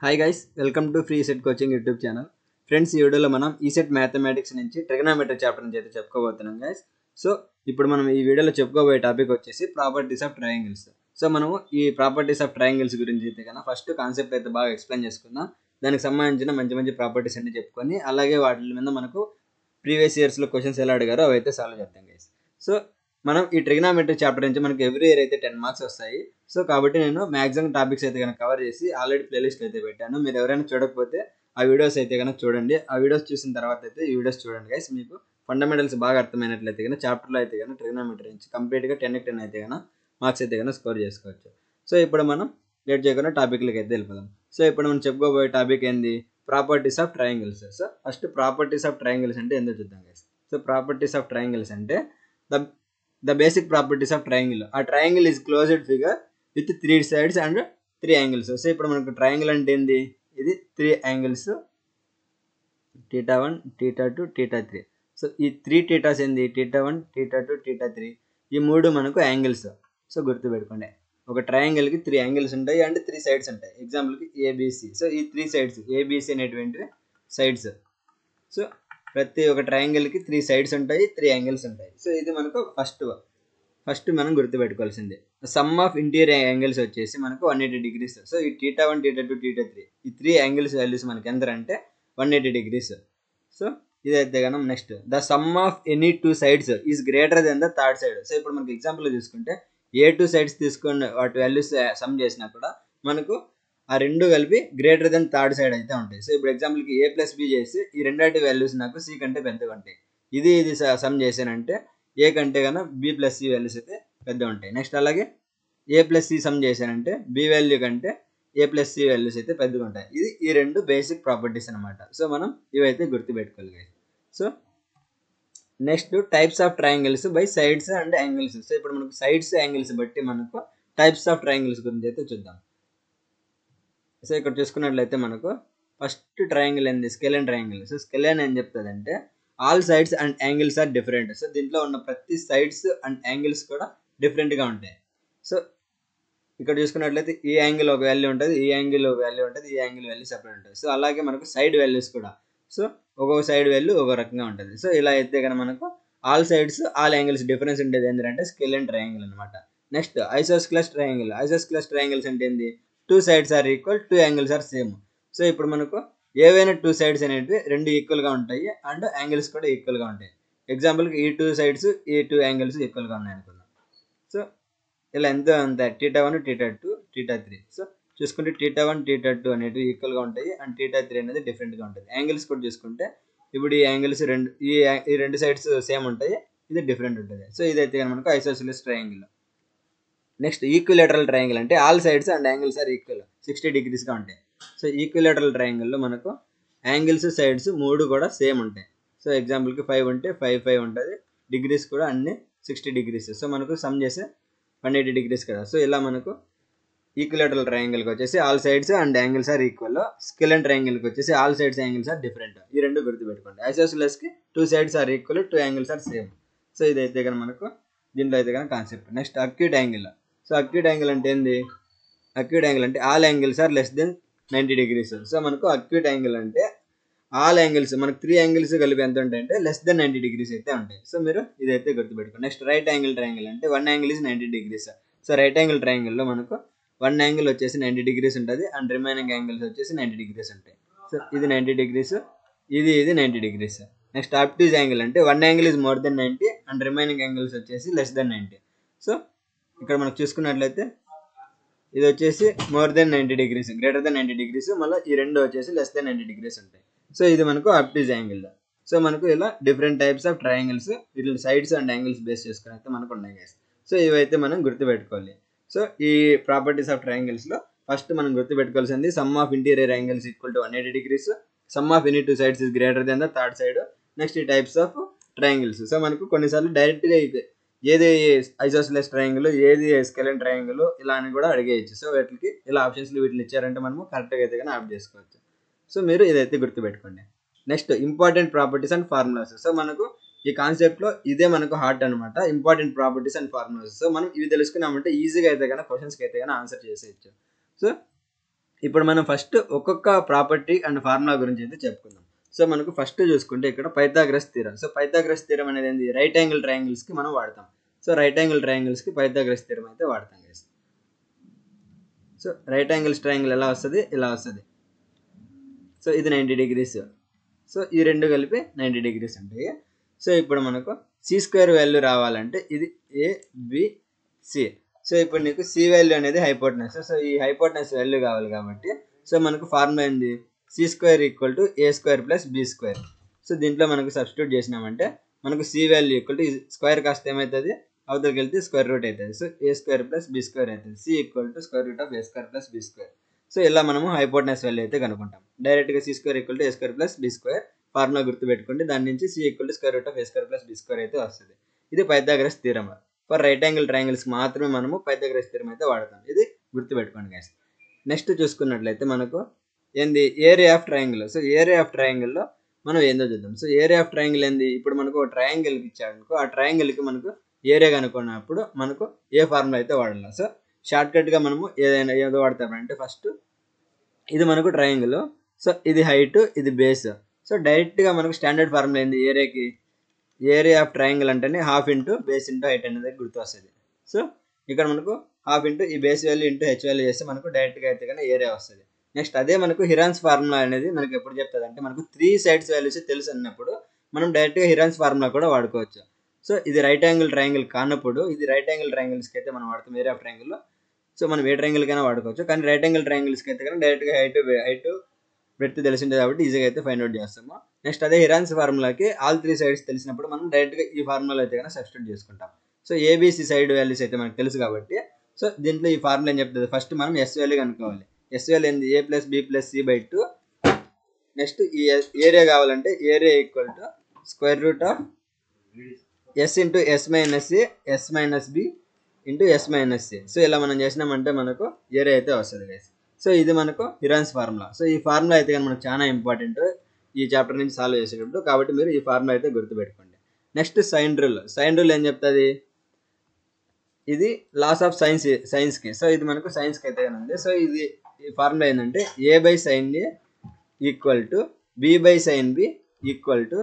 Hi guys, welcome to free set coaching YouTube channel. Friends, ఈ వీడియోలో మనం ECET mathematics నుంచి ట్రిగనామెట్రీ చాప్టర్ నుంచి అయితే చెప్పుకోబోతున్నాం గైస్. సో ఇప్పుడు మనం ఈ వీడియోలో చెప్పుకోబోయే టాపిక్ వచ్చేసి ప్రాపర్టీస్ ఆఫ్ ట్రయాంగిల్స్. సో మనము ఈ ప్రాపర్టీస్ ఆఫ్ ట్రయాంగిల్స్ గురించి అయితే కన్నా ఫస్ట్ కాన్సెప్ట్ అయితే బాగా ఎక్స్ప్లెయిన్ చేసుకుందాం. దానికి సంబంధించిన మంచి మంచి ప్రాపర్టీస్ అన్ని చెప్పుకొని అలాగే వాటి మీద మనకు ప్రీవియస్ ఇయర్స్లో క్వశ్చన్స్ ఎలా అడిగారో అవి అయితే సాల్వ్ చేద్దాం గైస్. సో మనం ఈ ట్రిగనామెట్రీ చాప్టర్ నుంచి మనకి ఎవ్రీ ఇయర్ అయితే 10 మార్క్స్ వస్తాయి. సో కాబట్టి నేను మ్యాక్సిమం టాపిక్స్ అయితే కనుక కవర్ చేసి ఆల్రెడీ ప్లేలిస్ట్ అయితే పెట్టాను. మీరు ఎవరైనా చూడకపోతే ఆ వీడియోస్ అయితే కనుక చూడండి. ఆ వీడియోస్ చూసిన తర్వాత అయితే ఈ వీడియోస్ చూడండి గైస్. మీకు ఫండమెంటల్స్ బాగా అర్థమైనట్లయితే కనుక చాప్టర్లో అయితే కనుక ట్రిగనామెట్రీ నుంచి కంప్లీట్గా 10/10 అయితే కనుక మార్క్స్ అయితే కనుక స్కోర్ చేసుకోవచ్చు. సో ఇప్పుడు మనం లేట్ చేయకుండా టాపిక్లకి అయితే వెళ్ళిపోదాం. సో ఇప్పుడు మనం చెప్పుకోబోయే టాపిక్ ఏంది? Properties of triangles. So first properties of triangles అంటే ఏందో చూద్దాం guys. So properties of triangles అంటే the basic properties of triangle. A triangle is closed figure with 3 sides and 3 angles. So ఇప్పుడు మనకు ట్రయాంగిల్ అంటే ఏంది? ఇది 3 angles, θ1, θ2, θ3. సో ఈ 3 θs ఏంది? θ1, θ2, θ3. ఈ మూడు మనకు యాంగిల్స్. సో గుర్తుపెట్టుకోండి, ఒక ట్రయాంగిల్కి 3 angles ఉంటాయి అండ్ 3 sides ఉంటాయి. ఎగ్జాంపుల్కి ఏబిసి. సో ఈ 3 sides ఏబిసి అనేటువంటి సైడ్స్. సో ప్రతి ఒక్క ట్రయాంగిల్కి 3 sides ఉంటాయి, 3 angles ఉంటాయి. సో ఇది మనకు ఫస్ట్ మనం గుర్తుపెట్టుకోవాల్సిందే. సమ్ ఆఫ్ ఇంటీరియర్ యాంగిల్స్ వచ్చేసి మనకు 180 degrees. సో ఈ θ1, θ2, θ3 ఈ 3 యాంగిల్స్ వాల్యూస్ మనకి ఎంత అంటే 180 degrees. సో ఇదైతే కనుక next the sum of any 2 sides is greater than the third side. So ఇప్పుడు మనకి ఎగ్జాంపుల్ చూసుకుంటే ఏ 2 sides తీసుకొని వాటి వాల్యూస్ సమ్ చేసినా కూడా మనకు ఆ రెండు కలిపి గ్రేటర్ దెన్ థర్డ్ సైడ్ అయితే ఉంటాయి. సో ఇప్పుడు ఎగ్జాంపుల్కి ఏ ప్లస్ బి చేసి ఈ రెండాటి వాల్యూస్ నాకు సి కంటే పెద్దగా ఉంటాయి. ఇది సమ్ చేశానంటే ఏ కంటే కన్నా బి ప్లస్ సి వాల్యూస్ అయితే పెద్ద ఉంటాయి. నెక్స్ట్ అలాగే ఏ ప్లస్ సి సమ్ చేశానంటే బి వాల్యూ కంటే ఏ ప్లస్ సి వాల్యూస్ అయితే పెద్దగా ఉంటాయి. ఇది ఈ రెండు బేసిక్ ప్రాపర్టీస్ అనమాట. సో మనం ఇవైతే గుర్తుపెట్టుకోవాలి. So next types of triangles by sides and angles. So ఇప్పుడు మనకు సైడ్స్ యాంగిల్స్ బట్టి మనకు టైప్స్ ఆఫ్ ట్రయాంగిల్స్ గురించి అయితే చూద్దాం. సో ఇక్కడ చూసుకున్నట్లయితే మనకు ఫస్ట్ ట్రయాంగిల్ ఏంది? Scalene triangle. సో స్కెలెన్ ఏం చెప్తుందంటే all sides and angles are different. So దీంట్లో ఉన్న ప్రతి సైడ్స్ అండ్ యాంగిల్స్ కూడా డిఫరెంట్గా ఉంటాయి. సో ఇక్కడ చూసుకున్నట్లయితే ఈ యాంగిల్ ఒక వాల్యూ ఉంటుంది, ఈ యాంగిల్ ఒక వాల్యూ ఉంటుంది, ఈ యాంగిల్ వాల్యూ సెపరేట్ ఉంటుంది. సో అలాగే మనకు సైడ్ వాల్యూస్ కూడా సో ఒక్కొక్క సైడ్ వాల్యూ ఒక రకంగా ఉంటుంది. సో ఇలా అయితే కనుక మనకు all sides all angles difference ఉండేది ఏంటంటే స్కెలెన్ ట్రయాంగిల్ అనమాట. Next isosceles triangle. Isosceles triangles అంటే ఏంది? 2 sides are equal, 2 angles are same. So ఇప్పుడు మనకు ఏవైనా 2 sides అనేవి రెండు ఈక్వల్గా ఉంటాయి అండ్ యాంగిల్స్ కూడా ఈక్వల్గా ఉంటాయి. ఎగ్జాంపుల్కి ఈ 2 sides ఈ 2 angles ఈక్వల్గా ఉన్నాయి అనుకుందాం. సో ఇలా ఎంత అంతే θ1, θ2, θ3. సో చూసుకుంటే θ1, θ2 అనేవి ఈక్వల్గా ఉంటాయి అండ్ θ3 అనేది డిఫరెంట్గా ఉంటుంది. యాంగిల్స్ కూడా చూసుకుంటే ఇప్పుడు ఈ యాంగిల్స్ ఈ రెండు సైడ్స్ సేమ్ ఉంటాయి, ఇది డిఫరెంట్ ఉంటుంది. సో ఇదైతే మనకు isosceles triangle. Next equilateral triangle అంటే all sides and angles are equal, 60 degreesగా ఉంటాయి. సో ఈక్విలేటరల్ ట్రయాంగిల్లో మనకు యాంగిల్స్ సైడ్స్ మూడు కూడా సేమ్ ఉంటాయి. సో ఎగ్జాంపుల్కి 5 ఉంటే 5 ఉంటుంది, డిగ్రీస్ కూడా అన్ని 60 degrees. సో మనకు సమ్ చేసే 180 degrees కదా. సో ఇలా మనకు ఈక్విలేటరల్ ట్రయాంగిల్కి వచ్చేసి all sides and angles are equal, scalene ట్రయాంగిల్కి వచ్చేసి all sides angles are different. ఈ రెండు గుర్తుపెట్టుకోండి. ఐసోస్సిలస్కి 2 sides are equal, 2 angles are same. So ఇదైతే కనుక మనకు దీంట్లో అయితే కనుక concept. Next acute angle. So acute angle అంటే ఏంది? అక్యూట్ యాంగిల్ అంటే all angles are less than 90 degrees. So మనకు అక్యూట్ యాంగిల్ అంటే ఆల్ యాంగిల్స్ మనకు 3 angles కలిపి ఎంత ఉంటాయంటే లెస్ దెన్ 90 degrees అయితే ఉంటాయి. సో మీరు ఇదైతే గుర్తుపెట్టుకోండి. నెక్స్ట్ రైట్ యాంగిల్ ట్రయాంగిల్ అంటే 1 angle is 90 degrees. So right angle ట్రయాంగిల్లో మనకు 1 angle వచ్చేసి 90 degrees ఉంటుంది అండ్ రిమైనింగ్ యాంగిల్స్ వచ్చేసి 90 degrees ఉంటాయి. సో ఇది 90 degrees, ఇది 90 degrees. నెక్స్ట్ ఆబ్ట్యూజ్ యాంగిల్ అంటే 1 angle is more than 90 and remaining angles వచ్చేసి లెస్ దెన్ 90. సో ఇక్కడ మనకు చూసుకున్నట్లయితే ఇది వచ్చేసి more than 90 degrees, greater than 90 degrees, మళ్ళీ ఈ రెండు వచ్చేసి లెస్ దెన్ 90 degrees ఉంటాయి. సో ఇది మనకు ఆబ్ట్యూజ్ యాంగిల్. సో మనకు ఇలా డిఫరెంట్ టైప్స్ ఆఫ్ ట్రయాంగిల్స్ వీటి సైడ్స్ అండ్ యాంగిల్స్ బేస్ చేసుకుని అయితే మనకు ఉన్నాయి గైస్. సో ఇవైతే మనం గుర్తుపెట్టుకోవాలి. సో ఈ ప్రాపర్టీస్ ఆఫ్ ట్రయాంగిల్స్లో ఫస్ట్ మనం గుర్తుపెట్టుకోవాల్సింది some of interior angles equal to 180 degrees, some of any 2 sides is greater then the third side. Next ఈ టైప్స్ ఆఫ్ ట్రయాంగిల్స్. సో మనకు కొన్నిసార్లు డైరెక్ట్గా ఏది ఐసోస్సిలస్ ట్రయాంగిల్, ఏది స్కెలెన్ ట్రయాంగిల్ ఇలా అని కూడా అడిగేయచ్చు. సో వీటికి ఇలా ఆప్షన్స్లు వీటిని ఇచ్చారంటే మనము కరెక్ట్గా అయితే కానీ ఆప్ చేసుకోవచ్చు. సో మీరు ఇదైతే గుర్తుపెట్టుకోండి. Next important properties and formulas. So మనకు ఈ కాన్సెప్ట్లో ఇదే మనకు హార్ట్ అనమాట, important properties and formulas. So మనం ఇవి తెలుసుకున్నామంటే ఈజీగా అయితే కానీ క్వశ్చన్స్కి అయితే కానీ ఆన్సర్ చేసేయచ్చు. సో ఇప్పుడు మనం ఫస్ట్ ఒక్కొక్క ప్రాపర్టీ అండ్ ఫార్ములా గురించి అయితే చెప్పుకుందాం. సో మనకు ఫస్ట్ చూసుకుంటే ఇక్కడ Pythagoras theorem. So Pythagoras theorem అనేది ఏంది, రైట్ యాంగిల్ ట్రయాంగిల్స్కి మనం వాడతాం. సో రైట్ యాంగిల్ ట్రయాంగిల్స్కి పైథాగరస్ థీరం అయితే వాడతాం guys. So right angles triangle ఎలా వస్తుంది, ఇలా వస్తుంది. సో ఇది 90 degrees. సో ఈ రెండు కలిపి 90 degrees ఉంటాయి. సో ఇప్పుడు మనకు సి స్క్వేర్ వాల్యూ రావాలంటే ఇది ఏబిసి. సో ఇప్పుడు నీకు సి వాల్యూ అనేది హైపోటెనస్. సో ఈ హైపోటెనస్ వాల్యూ కావాలి కాబట్టి సో మనకు ఫార్ములా ఏంది, C square equal to A square plus B square. So దీంట్లో మనకు సబ్స్టిట్యూట్ చేసినామంటే మనకు C value equal to square కాస్త ఏమవుతుంది, అవతలకి వెళ్తే స్క్వేర్ రూట్ అవుతుంది. So A square plus B square అవుతుంది. C equal to square root of A square plus B square. So ఇలా మనము హైపోటెనస్ వాల్యూ అయితే కనుక్కుంటాం. డైరెక్ట్గా C square equal to A square plus B square formula గుర్తుపెట్టుకోండి. దాని నుంచి C equal to square root of A square plus B square అయితే వస్తుంది. ఇది Pythagoras theorem. For right angle triangles మాత్రమే మనము పైథాగరస్ థీరం అయితే వాడతాం. ఇది గుర్తుపెట్టుకోండి గైస్. నెక్స్ట్ చూసుకున్నట్లయితే మనకు ఏంది, area of triangle. So area of ట్రయాంగిల్లో మనం ఏందో చూద్దాం. సో ఏరియా ఆఫ్ ట్రయాంగిల్ ఏంది, ఇప్పుడు మనకు ఒక ట్రయాంగిల్కి ఇచ్చాడనుకో, ఆ ట్రయాంగిల్కి మనకు ఏరియా కనుక్కున్నప్పుడు మనకు ఏ ఫార్ములా అయితే వాడాలి. సో షార్ట్కట్గా మనము ఏదో వాడతామంటే ఫస్ట్ ఇది మనకు ట్రయాంగిల్. సో ఇది హైట్, ఇది బేస్. సో డైరెక్ట్గా మనకు స్టాండర్డ్ ఫార్ములా ఏంది ఏరియాకి, ఏరియా ఆఫ్ ట్రయాంగిల్ అంటేనే half into base into height అనేది గుర్తు వస్తుంది. సో ఇక్కడ మనకు హాఫ్ ఇంటూ ఈ base value into H value చేస్తే మనకు డైరెక్ట్గా అయితే కానీ ఏరియా వస్తుంది. నెక్స్ట్ అదే మనకు హిరాన్స్ ఫార్ములా అనేది మనకు ఎప్పుడు చెప్తుంది అంటే మనకు 3 sides వాల్యూస్ తెలుసు అన్నప్పుడు మనం డైరెక్ట్గా హిరాన్స్ ఫార్ములా కూడా వాడుకోవచ్చు. సో ఇది రైట్ యాంగిల్ ట్రయాంగిల్ కానప్పుడు ఇది రైట్ యాంగిల్ ట్రయాంగిల్స్కి అయితే మనం వాడతాం ఏరియా ఆఫ్ ట్రయాంగిల్లో. సో మనం ఏ ట్రయాంగిల్కైనా వాడుకోవచ్చు, కానీ రైట్ యాంగిల్ ట్రయాంగిల్స్కి అయితే కానీ డైరెక్ట్గా హైట్ బ్రెడ్త్ తెలిసిందే కాబట్టి ఈజీగా అయితే ఫైండ్ అవుట్ చేస్తాము. నెక్స్ట్ అదే హిరాన్స్ ఫార్ములాకి ఆల్ 3 sides తెలిసినప్పుడు మనం డైరెక్ట్గా ఈ ఫార్ములా అయితే కానీ సబ్స్టిట్యూట్ చేసుకుంటాం. సో ఏబిసి సైడ్ వాల్యూస్ అయితే మనకు తెలుసు కాబట్టి సో దీంట్లో ఈ ఫార్ములా ఏం చెప్తుంది, ఫస్ట్ మనం ఎస్ వాల్యూ కనుక్కోవాలి. ఎస్ వాల్యూ ఏంది, A plus B plus C by 2. నెక్స్ట్ ఈ ఏరియా కావాలంటే area equal to square root of S into S minus C S minus B into S minus C. So ఇలా మనం చేసినామంటే మనకు ఏరియా అయితే వస్తుంది గైస్. సో ఇది మనకు హిరాన్స్ ఫార్ములా. సో ఈ ఫార్ములా అయితే కానీ మనకు చాలా ఇంపార్టెంట్ ఈ చాప్టర్ నుంచి సాల్వ్ చేసేటప్పుడు, కాబట్టి మీరు ఈ ఫార్ములా అయితే గుర్తుపెట్టుకోండి. Next sine rule. Sine rule ఏం చెప్తుంది, ఇది లాస్ ఆఫ్ సైన్స్కి. సో ఇది మనకు సైన్స్కి అయితే కానీ ఉంది. సో ఇది ఈ ఫార్ములా ఏంటంటే A by sine A equal to B by sine B equal to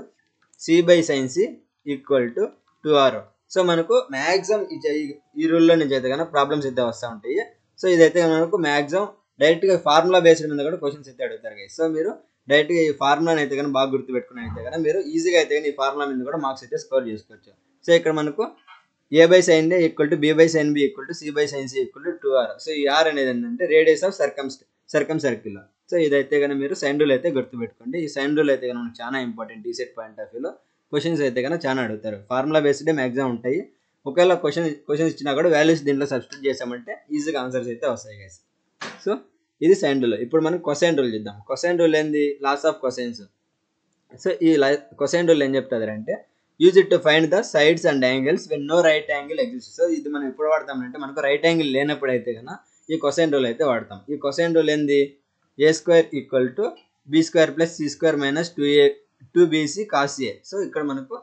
C by sine C equal to 2r. So మనకు మ్యాక్సిమం ఈ రూల్లో నుంచి అయితే కానీ ప్రాబ్లమ్స్ అయితే వస్తూ ఉంటాయి. సో ఇదైతే మనకు మ్యాక్సిమం డైరెక్ట్గా ఫార్ములా బేస్డ్ మీద కూడా క్వశ్చన్స్ అయితే అడుగుతారు గైస్. సో మీరు డైరెక్ట్గా ఈ ఫార్ములాని అయితే కానీ బాగా గుర్తుపెట్టుకుని అయితే కానీ మీరు ఈజీగా అయితే కానీ ఈ ఫార్ములా మీద కూడా మార్క్స్ అయితే స్కోర్ చేసుకోవచ్చు. సో ఇక్కడ మనకు A by sine A equal to B by sine B equal to C by sine C equal to 2r. So ఈ r అనేది ఏంటంటే radius of circumcircle. So ఇదైతే కానీ మీరు సైన్ రూల్ అయితే గుర్తుపెట్టుకోండి. ఈ సైన్ రూల్ అయితే కానీ మనకు చాలా ఇంపార్టెంట్ ఈ సెట్ పాయింట్ ఆఫ్ వ్యూలో. క్వశ్చన్స్ అయితే కానీ చాలా అడుగుతారు, ఫార్ములా బేస్డే మ్యాక్సిమం ఉంటాయి. ఒకవేళ క్వశ్చన్స్ ఇచ్చినా కూడా వాల్యూస్ దీంట్లో సబ్స్టిట్యూట్ చేసామంటే ఈజీగా ఆన్సర్స్ అయితే వస్తాయి గైస్. సో ఇది సైన్ రూల్. ఇప్పుడు మనం కొసైన్ రూల్ చూద్దాం. కొసైన్ రూల్ ఏంది, లాస్ ఆఫ్ కొసైన్స్. సో ఈ కొసైన్ రూల్ ఏం చెప్తుంది అంటే use it to find the sides and angles when no right angle exist. So ఇది మనం ఎప్పుడు వాడతామంటే మనకు రైట్ యాంగిల్ లేనప్పుడు అయితే కన్నా ఈ కొసైన్ రూల్ అయితే వాడతాం. ఈ కొసైన్ రూల్ ఏంది, A square equal to B square plus C square minus 2bc cos A. So ఇక్కడ మనకు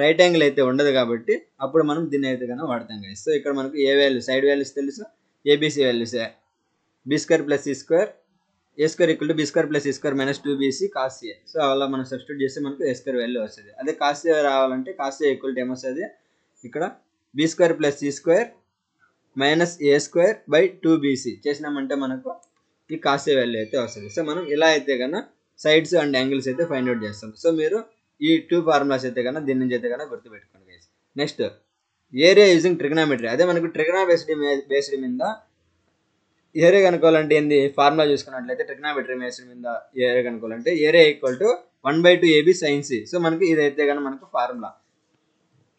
రైట్ యాంగిల్ అయితే ఉండదు కాబట్టి అప్పుడు మనం దీన్ని అయితే కన్నా వాడతాం గైస్. సో ఇక్కడ మనకు ఏ వాల్యూ సైడ్ వాల్యూస్ తెలుసు, ABC values B square plus C square, A square equal to B square plus C square minus 2bc cos A. So అలా మనం సబ్స్టిట్యూట్ చేస్తే మనకు ఏ స్క్వేర్ వాల్యూ వస్తుంది. అదే కాస్ ఏ రావాలంటే కాస్ ఏ ఈక్వల్ టు ఏమొస్తుంది, ఇక్కడ B square plus C square minus A square by 2bc చేసినామంటే మనకు ఈ కాస్ ఏ వాల్యూ అయితే వస్తుంది. సో మనం ఇలా అయితే కన్నా సైడ్స్ అండ్ యాంగిల్స్ అయితే ఫైండ్ అవుట్ చేస్తాం. సో మీరు ఈ 2 ఫార్ములాస్ అయితే కన్నా దీని నుంచి అయితే కన్నా గుర్తుపెట్టుకోండి guys. Next area using trigonometry. అదే మనకు ట్రిగ్నా బేస్డ్ మీద ఏరియా కనుక్కోవాలంటే ఏంది, ఫార్ములా చూసుకున్నట్లయితే ట్రిగ్నామెట్రీ బేస్డ్ మీద ఏరియా కనుక్కోవాలంటే area equal to 1/2 AB sin C. So మనకి ఇదైతే కన్నా మనకు ఫార్ములా.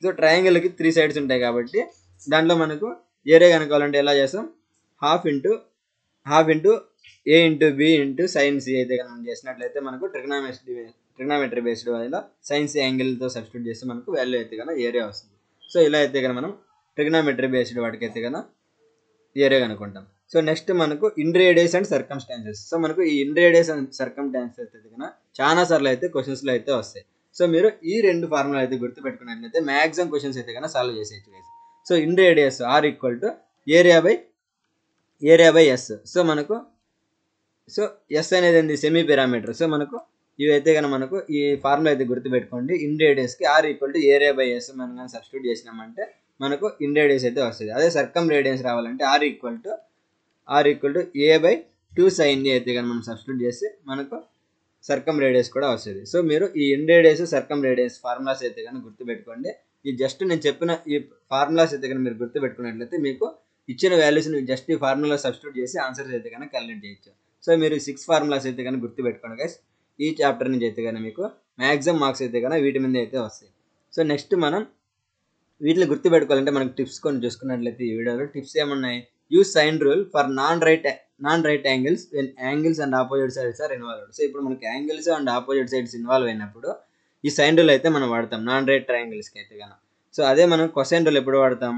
సో ట్రయాంగిల్కి 3 sides ఉంటాయి కాబట్టి దాంట్లో మనకు ఏరియా కనుక్కోవాలంటే ఎలా చేస్తాం, half into A into B into sine C అయితే కనుక చేసినట్లయితే మనకు ట్రిగ్నామెట్రీ బేస్డ్ వల్ల సైన్ సి యాంగిల్తో సబ్స్టిట్యూట్ చేస్తే మనకు వాల్యూ అయితే కనుక ఏరియా వస్తుంది. సో ఇలా అయితే కనుక మనం ట్రిగ్నామెట్రీ బేస్డ్ వాటికి అయితే కనుక ఏరియా కనుక్కుంటాం. సో నెక్స్ట్ మనకు ఇన్రేడియస్ అండ్ సర్కమ్స్టాన్సెస్. సో మనకు ఈ ఇన్రేడియస్ అండ్ సర్కమ్స్టాన్సెస్ అయితే కనుక చాలా సార్లు అయితే క్వశ్చన్స్లో అయితే వస్తాయి. సో మీరు ఈ 2 ఫార్ములా అయితే గుర్తుపెట్టుకున్నట్లయితే మ్యాక్సిమం క్వశ్చన్స్ అయితే కనుక సాల్వ్ చేసేయచ్చు guys. So inradius R equal to area by S. So మనకు సో ఎస్ అనేది ఏంది సెమీ పారామీటర్. సో మనకు ఇవైతే కనుక మనకు ఈ ఫార్ములా అయితే గుర్తుపెట్టుకోండి. ఇన్ రేడియస్కి R equal to area by S మనం కానీ సబ్స్టిట్యూట్ చేసినామంటే మనకు ఇన్ రేడియస్ అయితే వస్తుంది. అదే సర్కమ్ రేడియన్స్ రావాలంటే R equal to A by 2 sin A అయితే కానీ మనం సబ్స్టిట్యూట్ చేసి మనకు సర్కమ్ రేడియస్ కూడా వస్తుంది. సో మీరు ఈ ఇన్ రేడియస్ సర్కమ్ రేడియస్ ఫార్ములాస్ అయితే కానీ గుర్తుపెట్టుకోండి. ఈ జస్ట్ నేను చెప్పిన ఈ ఫార్ములాస్ అయితే కానీ మీరు గుర్తుపెట్టుకున్నట్లయితే మీకు ఇచ్చిన వాల్యూస్ని జస్ట్ ఈ ఫార్ములా సబ్స్టిట్యూట్ చేసి ఆన్సర్స్ అయితే కానీ క్యాలిక్యులేట్ చేయొచ్చు. సో మీరు 6 ఫార్ములాస్ అయితే కానీ గుర్తుపెట్టుకోండి గైస్. ఈ చాప్టర్ నుంచి అయితే కానీ మీకు మ్యాక్సిమం మార్క్స్ అయితే కానీ వీటి మీద అయితే వస్తాయి. సో నెక్స్ట్ మనం వీటిని గుర్తుపెట్టుకోవాలంటే మనకు టిప్స్ కొన్ని చూసుకున్నట్లయితే ఈ వీడియోలో టిప్స్ ఏమున్నాయి. Use sine rule for non right angles when angles and opposite sides are involved. So ఇప్పుడు మనకి angles and opposite sides involve అయినప్పుడు ఈ సైన్ రూల్ అయితే మనం వాడతాం నాన్ రైట్ ట్రయాంగిల్స్కి అయితే కనుక. సో అదే మనం కొసైన్ రూల్ ఎప్పుడు వాడతాం.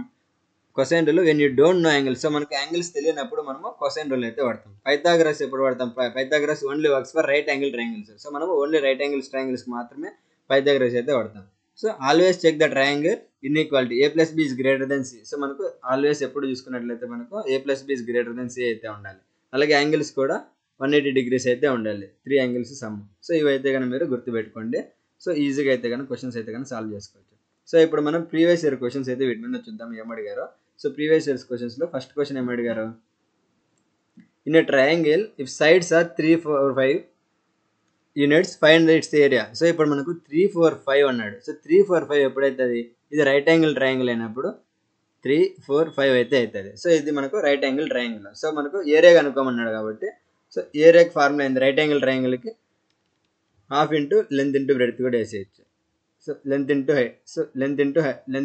Cosine rule when you don't know angles. So మనకి యాంగిల్స్ తెలియనప్పుడు మనము కొసైన్ రూల్ అయితే వాడతాం. పైథాగరస్ ఎప్పుడు వాడతాం. Pythagoras only works for right angle triangles. So మనము ఓన్లీ రైట్ యాంగిల్స్ ట్రయాంగిల్స్కి మాత్రమే పైథాగరస్ అయితే వాడతాం. So always check the triangle inequality A plus B is greater than C. So మనకు ఆల్వేస్ ఎప్పుడు చూసుకున్నట్లయితే మనకు A plus B is greater than C అయితే ఉండాలి. అలాగే యాంగిల్స్ కూడా 180 degrees అయితే ఉండాలి. 3 యాంగిల్స్ సమ్. సో ఇవైతే కనుక మీరు గుర్తుపెట్టుకోండి. సో ఈజీగా అయితే కనుక క్వశ్చన్స్ అయితే కనుక సాల్వ్ చేసుకోవచ్చు. సో ఇప్పుడు మనం ప్రీవియస్ ఇయర్ క్వశ్చన్స్ అయితే వీటి మీద చూద్దాం ఏమడిగారో. సో ప్రీవియస్ ఇయర్స్ క్వశ్చన్స్లో ఫస్ట్ క్వశ్చన్ ఏమడిగారు. In a triangle if sides are 3, 4, 5 units find its area. So ఇప్పుడు మనకు 3, 4, 5 అన్నాడు. సో 3, 4, 5 ఎప్పుడైతే ఇది రైట్ యాంగిల్ ట్రయాంగిల్ అయినప్పుడు 3, 4, 5 అయితే అవుతుంది. సో ఇది మనకు రైట్ యాంగిల్ ట్రయాంగిల్. సో మనకు ఏరియా కనుక్కోమన్నాడు కాబట్టి సో ఏరియాకి ఫార్ములా అయింది రైట్ యాంగిల్ ట్రయాంగిల్కి half into length into breadth కూడా వేసేయచ్చు. So length into height. So length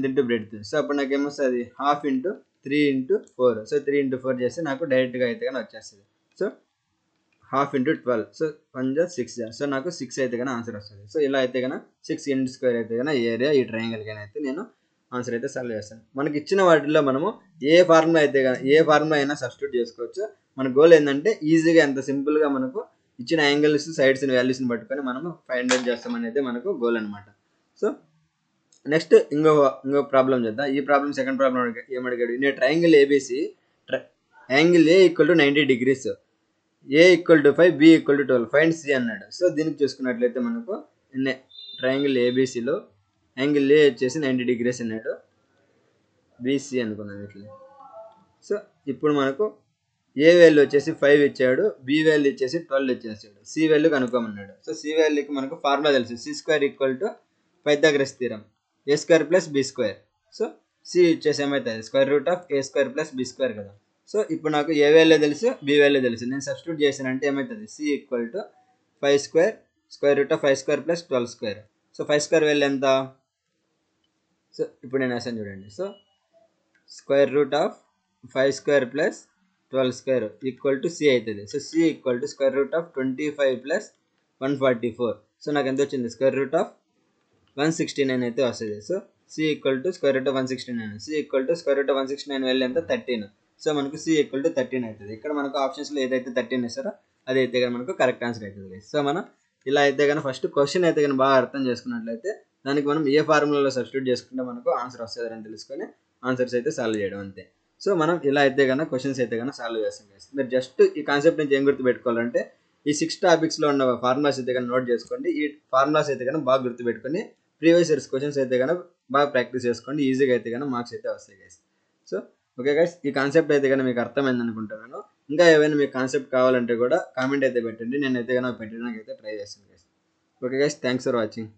into breadth. So అప్పుడు నాకు ఏమొస్తుంది half into 3 into 4. So 3 into 4 చేస్తే నాకు డైరెక్ట్గా అయితే కానీ వచ్చేస్తుంది. So half into 12. So 1 × 6. So నాకు 6 అయితే కానీ ఆన్సర్ వస్తుంది. సో ఇలా అయితే కానీ 6 ఇంటూ స్క్వేర్ అయితే కానీ ఏరియా ఈ ట్రయాంగిల్ కానీ అయితే నేను ఆన్సర్ అయితే సాల్వ్ చేస్తాను. మనకి ఇచ్చిన వాటిల్లో మనము ఏ ఫార్ములా అయినా సబ్స్టిట్యూట్ చేసుకోవచ్చు. మన గోల్ ఏంటంటే ఈజీగా ఎంత సింపుల్గా మనకు ఇచ్చిన యాంగిల్స్ సైడ్స్ వాల్యూస్ని పట్టుకొని మనము ఫైండ్ అవుట్ చేస్తామనేది మనకు గోల్ అనమాట. సో నెక్స్ట్ ఇంకో ప్రాబ్లం చేద్దాం. ఈ ప్రాబ్లం సెకండ్ ప్రాబ్లం ఏమడిగాడు. In a triangle ABC angle A equal to 90 degrees, A equal to 5, B equal to 12, find C అన్నాడు. సో దీనికి చూసుకున్నట్లయితే మనకు ఇన్ ట్రయాంగిల్ ఏబిసిలో యాంగిల్ ఏ వచ్చేసి 90 degrees అన్నాడు. బీసీ అనుకున్నాం ఇట్లా. సో ఇప్పుడు మనకు ఏ వాల్యూ వచ్చేసి 5 ఇచ్చాడు, బి వాల్యూ వచ్చేసి 12 ఇచ్చేసాడు, సి వాల్యూ కనుక్కోమన్నాడు. సో సి వాల్యూకి మనకు ఫార్ములా తెలుసు. C square equal to Pythagoras theorem A square plus B square. So C వచ్చేసి ఏమవుతుంది square root of A square plus B square కదా. సో ఇప్పుడు నాకు ఏ వాల్యూ తెలుసు, బి వాల్యూ తెలుసు. నేను సబ్స్టిట్యూట్ చేశానంటే ఏమవుతుంది C equal to 5 square square root of 5 square plus 12 square. So 5 square value ఎంత. సో ఇప్పుడు నేను వేసాను చూడండి. So square root of 5 square plus 12 square equal to C అవుతుంది. So C equal to square root of 25 ప్లస్ 144. So నాకు ఎంత వచ్చింది స్క్వేర్ రూట్ ఆఫ్ 169 అయితే వస్తుంది. So C equal to square root of 169. C equal to square root of 169 value ఎంత 13. So మనకు C equal to 13 అవుతుంది. ఇక్కడ మనకు ఆప్షన్స్లో ఏదైతే 13 ఇస్తారో అదైతే కానీ మనకు కరెక్ట్ ఆన్సర్ అవుతుంది. సో మనం ఇలా అయితే కానీ ఫస్ట్ క్వశ్చన్ అయితే కానీ బాగా అర్థం చేసుకున్నట్లయితే దానికి మనం ఏ ఫార్ములాలో సబ్స్టిట్యూట్ చేసుకుంటే మనకు ఆన్సర్ వస్తుంది అని తెలుసుకొని ఆన్సర్స్ అయితే సాల్వ్ చేయడం అంతే. సో మనం ఇలా అయితే కన్నా క్వశ్చన్స్ అయితే కన్నా సాల్వ్ చేస్తాం గైస్. మీరు జస్ట్ ఈ కాన్సెప్ట్ నుంచి ఏం గుర్తుపెట్టుకోవాలంటే ఈ 6 టాపిక్స్లో ఉన్న ఫార్ములాస్ అయితే కన్నా నోట్ చేసుకోండి. ఈ ఫార్ములాస్ అయితే కన్నా బాగా గుర్తుపెట్టుకొని ప్రీవియస్ ఇయర్స్ క్వశ్చన్స్ అయితే కన్నా బాగా ప్రాక్టీస్ చేసుకోండి. ఈజీగా అయితే కన్నా మార్క్స్ అయితే వస్తాయి గైస్. సో ఓకే గైస్, ఈ కాన్సెప్ట్ అయితే కన్నా మీకు అర్థమైంది అనుకుంటున్నాను. ఇంకా ఏమైనా మీకు కాన్సెప్ట్ కావాలంటే కూడా కామెంట్ అయితే పెట్టండి. నేనైతే కన్నా పెట్టడానికి అయితే ట్రై చేస్తాను guys. Okay guys, thanks for watching.